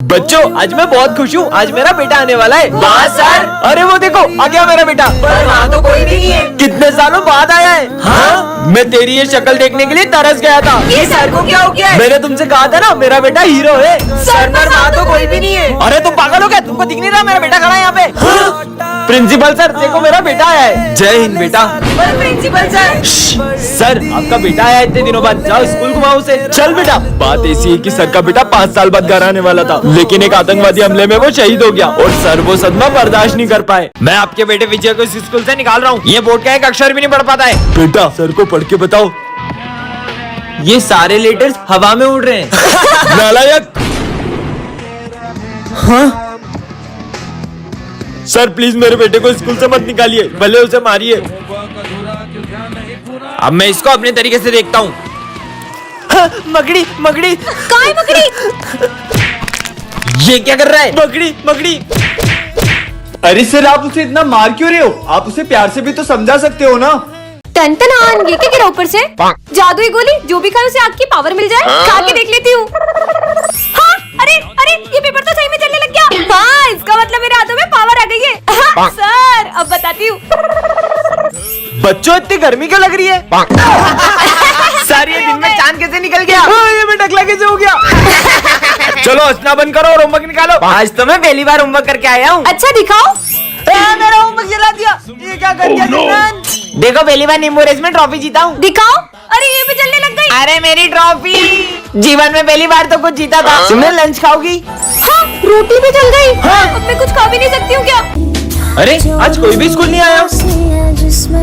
बच्चों आज मैं बहुत खुश हूँ, आज मेरा बेटा आने वाला है। वाह सर। अरे वो देखो आ गया मेरा बेटा। पर वहाँ तो कोई भी नहीं है। कितने सालों बाद आया है। हाँ? मैं तेरी ये शक्ल देखने के लिए तरस गया था। ये सर को क्या हो गया है? मैंने तुमसे कहा था ना मेरा बेटा हीरो है। सर पर वहाँ तो कोई भी नहीं है। अरे तुम पागल हो क्या? तुमको दिख नहीं रहा मेरा बेटा खड़ा है यहाँ पे? हाँ? प्रिंसिपल सर देखो मेरा बेटा आया है। जय हिंद बेटा। पर प्रिंसिपल सर। सर आपका बेटा आया इतने दिनों बाद, जाओ स्कूल घुमाओ उसे। चल बेटा। बात ऐसी है कि सर का बेटा 5 साल बाद घर आने वाला था, लेकिन एक आतंकवादी हमले में वो शहीद हो गया और सर वो सदमा बर्दाश्त नहीं कर पाए। मैं आपके बेटे विजय को इस स्कूल से निकाल रहा हूँ। ये बोर्ड का एक अक्षर भी नहीं पढ़ पाता है। बेटा सर को पढ़ के बताओ। ये सारे लेटर्स हवा में उड़ रहे हैं। नालायक। हाँ? सर प्लीज मेरे बेटे को स्कूल से मत निकालिए, भले उसे मारिए। अब मैं इसको अपने तरीके से देखता हूँ। हाँ, मकड़ी मकड़ी। कहाँ है मकड़ी? ये क्या कर रहा है? मकड़ी मकड़ी। अरे सर आप उसे इतना मार क्यों रहे हो? आप उसे प्यार से भी तो समझा सकते हो ना। टन ये क्या गिरा ऊपर से? जादुई गोली, जो भी खाए उसे आग की पावर मिल जाए। खा के देख लेती हूँ। हाँ, अरे अरे ये पेपर तो सही में जलने लग गया। हाँ, इसका मतलब मेरे हाथों में पावर आ गई है। हाँ, सर अब बताती हूँ। बच्चों इतनी गर्मी क्यों लग रही है? सर ये दिन में चांद कैसे निकल गया? ये मैं टकला कैसे हो गया? चलो हंसना बंद करो और होमवर्क निकालो। आज तो मैं पहली बार होमवर्क करके आया हूँ। अच्छा दिखाओ। मेरा होमवर्क जला दिया। ये क्या कर दिया सिमरन? देखो पहली बार नींबू रेस में ट्रॉफी जीता हूँ। दिखाओ। अरे ये भी जलने लग गई। अरे मेरी ट्रॉफी। जीवन में पहली बार तो कुछ जीता था। सिमरन लंच खाओगी? हाँ, रोटी भी जल गई। हाँ। अब मैं कुछ खा भी नहीं सकती हूँ क्या? अरे आज कोई भी स्कूल नहीं आया।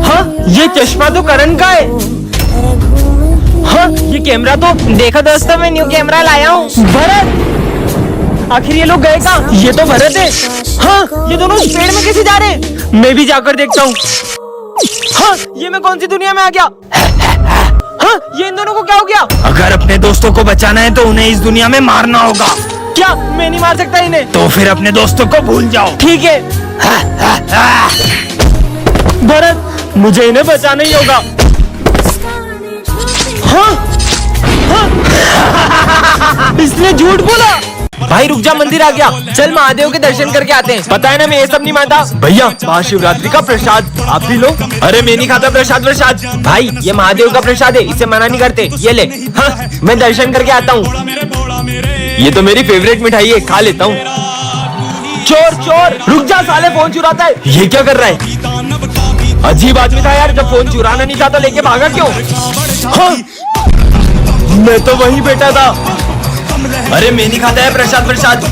हाँ ये चश्मा तो करण का है। हाँ ये कैमरा तो देखो दोस्तों, मैं न्यू कैमरा लाया हूँ। भरत, आखिर ये लोग गए कहाँ? ये तो भरत है। हाँ ये दोनों पेड़ में कैसे जा रहे हैं? मैं भी जाकर देखता हूँ। हाँ ये मैं कौन सी दुनिया में आ गया? हाँ ये इन दोनों को क्या हो गया? अगर अपने दोस्तों को बचाना है तो उन्हें इस दुनिया में मारना होगा। क्या मैं नहीं मार सकता इन्हें? तो फिर अपने दोस्तों को भूल जाओ। ठीक है। भरत मुझे इन्हें बचाना ही होगा। हाँ? हाँ? इसने झूठ बोला। भाई रुक जा, मंदिर आ गया। चल महादेव के दर्शन करके आते हैं। पता है ना मैं ये सब नहीं मानता। भैया महाशिवरात्रि का प्रसाद आप भी लो। अरे मैं नहीं खाता प्रसाद। भाई ये महादेव का प्रसाद है, इसे मना नहीं करते। ये ले। हाँ मैं दर्शन करके आता हूँ। ये तो मेरी फेवरेट मिठाई है, खा लेता हूँ। चोर रुक जा, साले फोन चुराता है। ये क्या कर रहा है? अजीब आदमी था यार, जब फोन चुराना नहीं था तो लेके भागा क्यों? हाँ? मैं तो वही बैठा था। अरे मैं नहीं खाता है प्रसाद।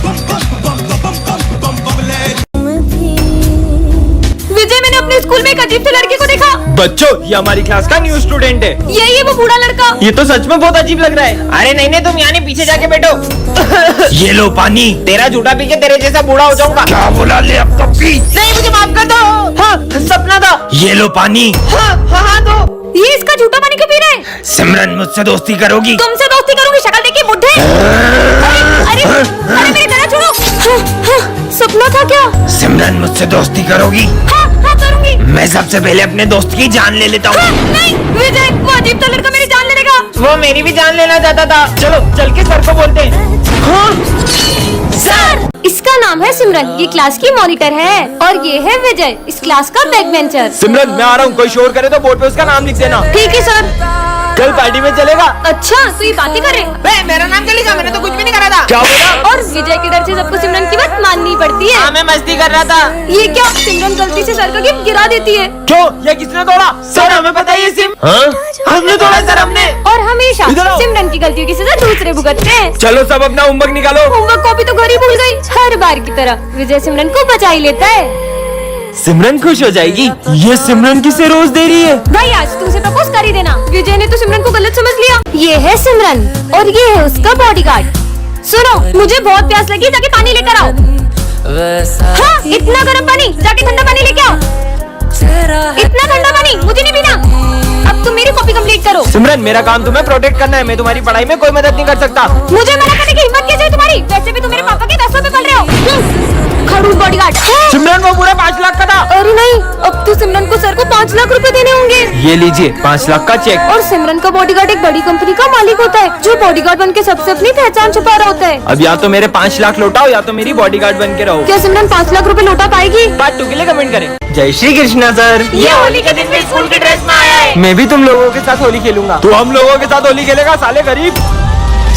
विजय, मैंने अपने स्कूल में एक अजीब सी लड़की को देखा। बच्चों ये हमारी क्लास का न्यू स्टूडेंट है। यही है वो बूढ़ा लड़का। ये तो सच में बहुत अजीब लग रहा है। अरे नहीं तुम यहाँ नहीं, पीछे जाके बैठो। ये लो पानी। तेरा झूठा पी के तेरे जैसा बूढ़ा हो जाऊंगा। क्या बोला? ले अब तो पी। नहीं मुझे माफ कर दो। हाँ सपना था। ये लो पानी। हाँ दो। ये इसका झूठा पानी क्यों पी रहे हैं? सिमरन मुझसे दोस्ती करोगी? तुमसे दोस्ती करूंगी? शक्ल देखी बुढ़े। अरे मेरी तरह छोड़ो। हाँ, सपना था क्या? सिमरन मुझसे दोस्ती करोगी? हाँ करूंगी। मैं सबसे पहले अपने दोस्त की जान ले लेता हूँ। नहीं विजय, वो अजीब सा लड़का मेरी जान ले लेगा। वो मेरी भी जान लेना चाहता था। चलो चल के सर को बोलते हैं। सर, इसका नाम है सिमरन, ये क्लास की मॉनिटर है, और ये है विजय, इस क्लास का बैक बेंचर। सिमरन मैं आ रहा हूँ, कोई शोर करे तो बोर्ड पे उसका नाम लिख देना। ठीक है सर। कल पार्टी में चलेगा? अच्छा तो ये बातें कर रहे? मेरा नाम चलेगा, मैंने तो कुछ भी नहीं करा था। क्या बोला? और विजय के डर से सबको सिमरन की बात माननी पड़ती है। हाँ मैं मस्ती कर रहा था। ये क्या, सिमरन गलती से सर का गिफ्ट गिरा देती है। क्यों? ये किसने तोड़ा? सर हमें पता है ये सिम। हाँ? हमने तोड़ा सर, हमने। और हमेशा इधर आओ। सिमरन की गलतियों की सजा दूसरे भुगतते हैं। चलो सब अपना होमवर्क निकालो। होमवर्क कॉपी तो घर ही भूल गई। हर बार की तरह विजय सिमरन को बचा ही लेता है। सिमरन खुश हो जाएगी। ये सिमरन किसे रोज दे रही है? भाई आज तुमसे प्रपोज कर ही देना। विजय ने तो सिमरन को गलत समझ लिया। ये है सिमरन और ये है उसका बॉडीगार्ड। सुनो, मुझे बहुत प्यास लगी, जाके पानी लेकर आओ। हाँ, इतना गर्म पानी, जाके ठंडा पानी लेके आओ। इतना ठंडा पानी मुझे नहीं पीना। अब तुम मेरी कॉपी कंप्लीट करो। सिमरन मेरा काम तुम्हें प्रोटेक्ट करना है, मैं तुम्हारी पढ़ाई में कोई मदद नहीं कर सकता। मुझे मना करने की हिम्मत कैसे हुई तुम्हारी? वैसे भी तुम मेरे पापा के दस्तों पे पल रहे हो। खड़ूस बॉडीगार्ड। बॉडीगार्ड। सिमरन वो पूरा 5 लाख का था। अरे नहीं, अब तो सिमरन को सर को 5 लाख रुपए देने होंगे। ये लीजिए 5 लाख का चेक। और सिमरन का बॉडीगार्ड एक बड़ी कंपनी का मालिक होता है जो बॉडीगार्ड बन के सबसे अपनी पहचान छुपा रहा होता है। अब या तो मेरे 5 लाख लौटाओ या तो मेरी बॉडीगार्ड बन के रहो। क्या सिमरन 5 लाख रुपए लौटा पाएगी? पार्ट 2 के लिए कमेंट करें। जय श्री कृष्णा सर। ये होली के दिन में स्कूल की ड्रेस में आया है। मैं भी तुम लोगों के साथ होली खेलूंगा। तू हम लोगों के साथ होली खेलेगा साले गरीब।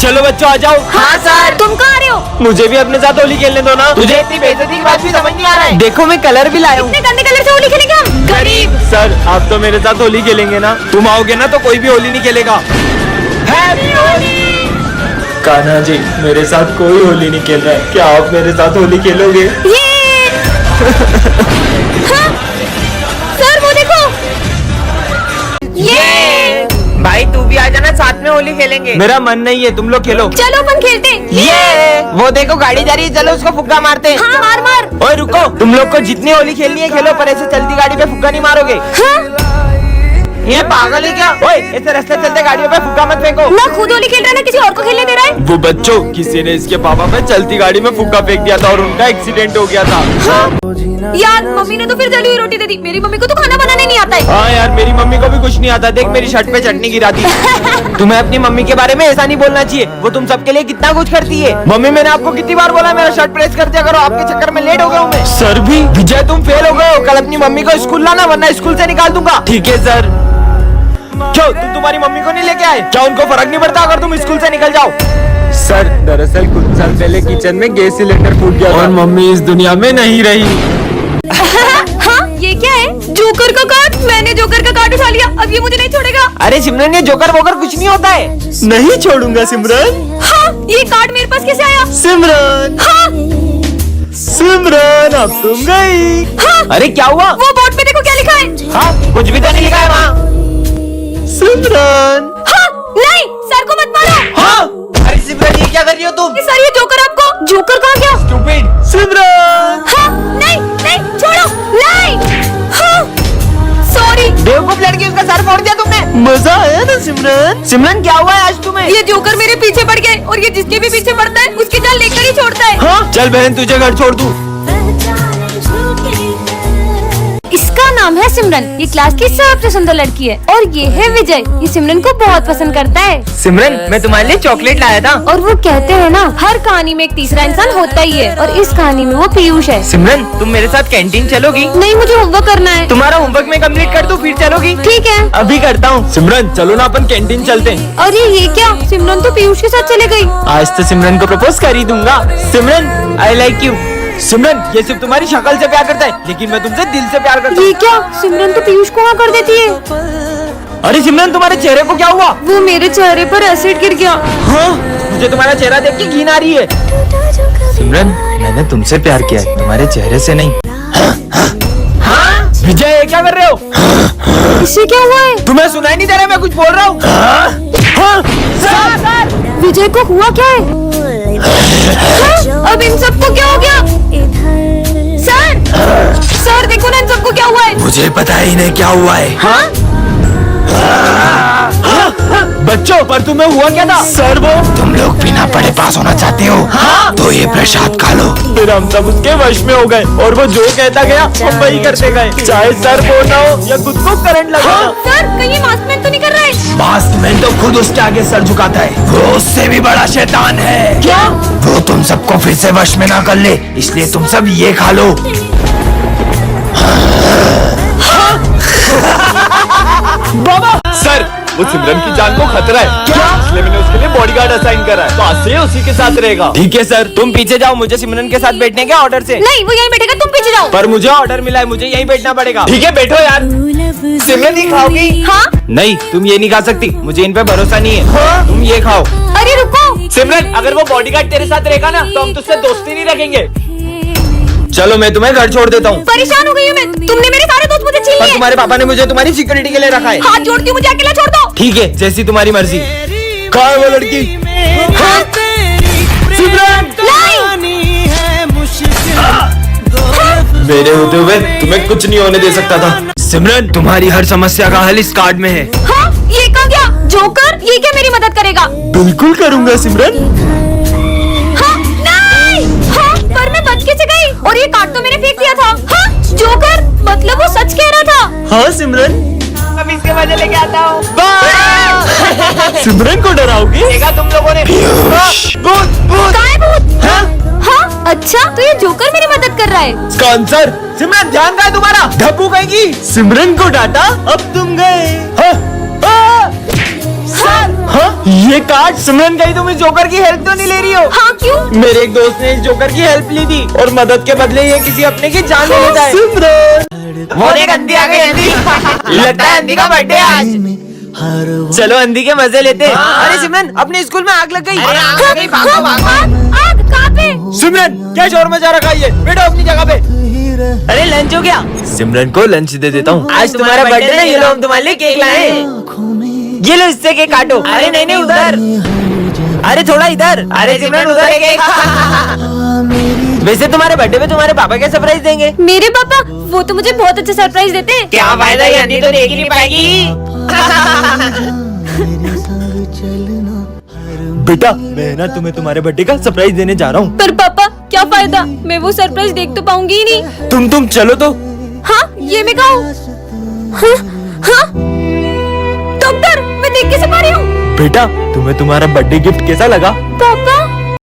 चलो बच्चों आ जाओ। हाँ सर। तुम कहाँ आ रहे हो? मुझे भी अपने साथ होली खेलने दो ना। तुझे इतनी बेइज्जती की बात भी समझ नहीं आ रहा है। देखो मैं कलर भी लाया हूँ। इतने गंदे कलर से होली खेलेंगे हम? गरीब। सर आप तो मेरे साथ होली खेलेंगे ना। तुम आओगे ना तो कोई भी होली नहीं खेलेगा। हैप्पी होली। कान्हा जी मेरे साथ कोई होली नहीं खेल रहा है, क्या आप मेरे साथ होली खेलोगे? ये हाँ? सर वो देखो। ये भाई तू भी आ जाना, साथ में होली खेलेंगे। मेरा मन नहीं है, तुम लोग खेलो। चलो अपन खेलते। ये वो देखो गाड़ी जा रही है, चलो उसको फुग्गा मारते हैं। हाँ मार मार। ओए रुको, तुम लोग को जितनी होली खेलनी है खेलो, पर ऐसे चलती गाड़ी पे फुग्गा नहीं मारोगे। हाँ? ये पागल है क्या? ओए ऐसे रास्ते चलते गाड़ियों पे फुग्गा मत फेंको। ना खुद होली खेल रहा है ना किसी और को खेलने दे रहा है। वो बच्चों किसी ने इसके पापा पे चलती गाड़ी में फुग्गा फेंक दिया था और उनका एक्सीडेंट हो गया था। यार मम्मी ने तो फिर जली हुई रोटी दे दी। मेरी मम्मी को तो खाना बनाने नहीं आता है। हाँ यार मेरी मम्मी को भी कुछ नहीं आता। देख मेरी शर्ट पे चटनी गिरा दी। तुम्हें अपनी मम्मी के बारे में ऐसा नहीं बोलना चाहिए, वो तुम सबके लिए कितना कुछ करती है। मम्मी मैंने आपको कितनी बार बोला मेरा शर्ट प्रेस कर दिया करो, आपके चक्कर में लेट हो गया हूँ मैं। सर भी विजय तुम फेल हो गए हो, कल अपनी मम्मी को स्कूल लाना वरना स्कूल से निकाल दूंगा। ठीक है सर। क्यों तुम तुम्हारी मम्मी को नहीं लेके आए? क्या उनको फर्क नहीं पड़ता अगर तुम स्कूल से निकल जाओ? सर दरअसल कुछ साल पहले किचन में गैस सिलेंडर फूट गया और मम्मी इस दुनिया में नहीं रही। हाँ ये क्या है? जोकर का कार्ड। मैंने जोकर का कार्ड उठा लिया, अब ये मुझे नहीं छोड़ेगा। अरे सिमरन ये जोकर वोकर कुछ नहीं होता है। नहीं छोड़ूंगा सिमरन। हाँ ये कार्ड मेरे पास कैसे आया? सिमरन हाँ सिमरन अब तुम गई। हाँ अरे क्या हुआ? वो बोर्ड पे देखो क्या लिखा है। हाँ कुछ भी तो नहीं लिखा है वहाँ। सिमरन हाँ नहीं, सर को मत मारो। हाँ अरे सिमरन ये क्या कर रही हो तुम? सर ये जोकर आपको। जोकर कहाँ गया? स्टूपिड। सिमरन हाँ नहीं नहीं छोड़ो नहीं। हाँ सॉरी। बेवकूफ लड़की, उसका सर फोड़ दिया तुमने। मजा आया ना सिमरन? सिमरन क्या हुआ है आज तुम्हें? ये जोकर मेरे पीछे पड़ गए और ये जिसके भी पीछे पड़ता है उसकी जान लेकर ही छोड़ता है। हाँ चल बहन तुझे घर छोड़ दूँ। इसका नाम है सिमरन, ये क्लास की सबसे सुंदर लड़की है। और ये है विजय, ये सिमरन को बहुत पसंद करता है। सिमरन मैं तुम्हारे लिए चॉकलेट लाया था। और वो कहते हैं ना हर कहानी में एक तीसरा इंसान होता ही है, और इस कहानी में वो पीयूष है। सिमरन तुम मेरे साथ कैंटीन चलोगी? नहीं मुझे होमवर्क करना है। तुम्हारा होमवर्क मैं कंप्लीट कर दूं फिर चलोगी? ठीक है। अभी करता हूँ। सिमरन चलो ना अपन कैंटीन चलते हैं। अरे ये क्या, सिमरन तो पीयूष के साथ चले गई। आज तो सिमरन को प्रपोज कर ही दूंगा। सिमरन आई लाइक यू। सिमरन ये सिर्फ तुम्हारी शक्ल से प्यार करता है, लेकिन मैं तुमसे दिल से प्यार करता हूँ। ये क्या, सिमरन तो पीयूष को वहाँ कर देती है। अरे सिमरन तुम्हारे चेहरे को क्या हुआ? वो मेरे चेहरे पर एसिड गिर गया। हाँ मुझे तुम्हारा चेहरा देख के घिन आ रही है। सिमरन मैंने तुमसे प्यार किया है, तुम्हारे चेहरे से नहीं। हाँ? विजय ये क्या कर रहे हो? इसे क्या हुआ है? तुम्हें सुनाई नहीं दे रहा मैं कुछ बोल रहा हूँ? हाँ? सर! विजय को हुआ क्या है? हाँ? अब इन सबको क्या हो गया? सर देखो ना इन सबको क्या हुआ है। मुझे पता ही नहीं क्या हुआ है। हाँ? बच्चों पर तुम्हें हुआ क्या था? सर वो तुम लोग बिना पढ़े पास होना चाहते हो? हाँ? तो ये प्रसाद खा लो। फिर हम सब उसके वश में हो गए और वो जो कहता गया हम वही करते गए, चाहे सर बोलना हो या खुद को करंट लगा। हाँ? सर कहीं मास्कमैन तो नहीं कर रहा है? मास्कमैन तो खुद उसके आगे सर झुकाता है, वो उससे भी बड़ा शैतान है। क्या? वो तुम सबको फिर से वश में ना कर ले, इसलिए तुम सब ये खा लो। बाबा सर वो सिमरन की जान को खतरा है। क्या? इसलिए मैंने उसके लिए बॉडीगार्ड असाइन करा है, तो आज से उसी के साथ रहेगा। ठीक है सर, तुम पीछे जाओ, मुझे सिमरन के साथ बैठने के ऑर्डर से। नहीं वो यहीं बैठेगा, तुम पीछे जाओ। पर मुझे ऑर्डर मिला है, मुझे यहीं बैठना पड़ेगा। ठीक है बैठो यार। सिमरन ही खाओगी? हाँ? नहीं तुम ये नहीं खा सकती, मुझे इन पे भरोसा नहीं है। हाँ? तुम ये खाओ। अरे रुको। सिमरन अगर वो बॉडीगार्ड तेरे साथ रहेगा ना तो हम तुझसे दोस्ती नहीं रखेंगे। चलो मैं तुम्हें घर छोड़ देता हूँ। परेशान हो गई हूँ मैं, तुमने मेरे सारे दोस्त मुझे छीन पर लिए। तुम्हारे पापा ने मुझे तुम्हारी सिक्योरिटी के लिए रखा है। हाथ जोड़ती हूँ, मुझे अकेला छोड़ दो। ठीक है जैसी तुम्हारी मर्जी। कहाँ है वो लड़की? हाँ? सिमरन नहीं। मेरे होते हुए तुम्हें कुछ नहीं होने दे सकता था। सिमरन तुम्हारी हर समस्या का हल इस कार्ड में है। हाँ? ये कहाँ गया? जोकर ये क्या मेरी मदद करेगा? बिल्कुल करूँगा सिमरन। हाँ? नहीं। हाँ? पर मैं बच कैसे गई? और ये कार्ड तो मेरे हाँ सिमरन, अब इसके मजे लेके आता हूँ। सिमरन को डराओगे? देखा तुम लोगों ने? भूत भूत। कहाँ है भूत? हाँ? हाँ अच्छा, तो ये जोकर मेरी मदद कर रहा है। कौन सर? सिमरन ध्यान कहाँ है तुम्हारा? धब्बू कहेगी। सिमरन को डांटा, अब तुम गए। हाँ? सर, हाँ? ये काट। सिमरन कहीं तुम इस जोकर की हेल्प तो नहीं ले रही हो? हाँ क्यों? मेरे एक दोस्त ने इस जोकर की हेल्प ली थी और मदद के बदले ये किसी अपने की जान ले लेता है। सिमरन, वो देख अंधी आ गई, अंधी। लगता है अंधी का बर्थडे आज। चलो अंधी के मजे लेते हैं। अरे सिमरन, अपने स्कूल में आग लग गई। अरे आग लग गई, भागो भागो। आग कहाँ पे? सिमरन, क्या शोर मचा रखा है ये? बैठो अपनी जगह पे। अरे लंच हो गया? सिमरन को लंच दे देता हूँ। आज तुम्हारा बर्थडे है, ये लो हम तुम्हारे लिए केक लाए। ये लो, इससे केक काटो। अरे नहीं नहीं, उधर। अरे थोड़ा इधर। अरे सिमरन उधर है केक। वैसे तुम्हारे बर्थडे पे तुम्हारे पापा क्या सरप्राइज देंगे? मेरे पापा वो तो मुझे बहुत अच्छा सरप्राइज देते हैं। क्या फायदा, ये अंधी तो देख ही नहीं पाएगी। बेटा, मैं ना तुम्हें तुम्हारे बर्थडे का सरप्राइज देने जा रहा हूँ। पर पापा क्या फायदा, मैं वो सरप्राइज देख तो पाऊंगी ही नहीं। तुम चलो तो। हाँ ये मैं कहूँ। हाँ हाँ डॉक्टर, मैं देख कैसे पा रही हूँ? बेटा, तुम्हें तुम्हारा बर्थडे गिफ्ट कैसा लगा? पापा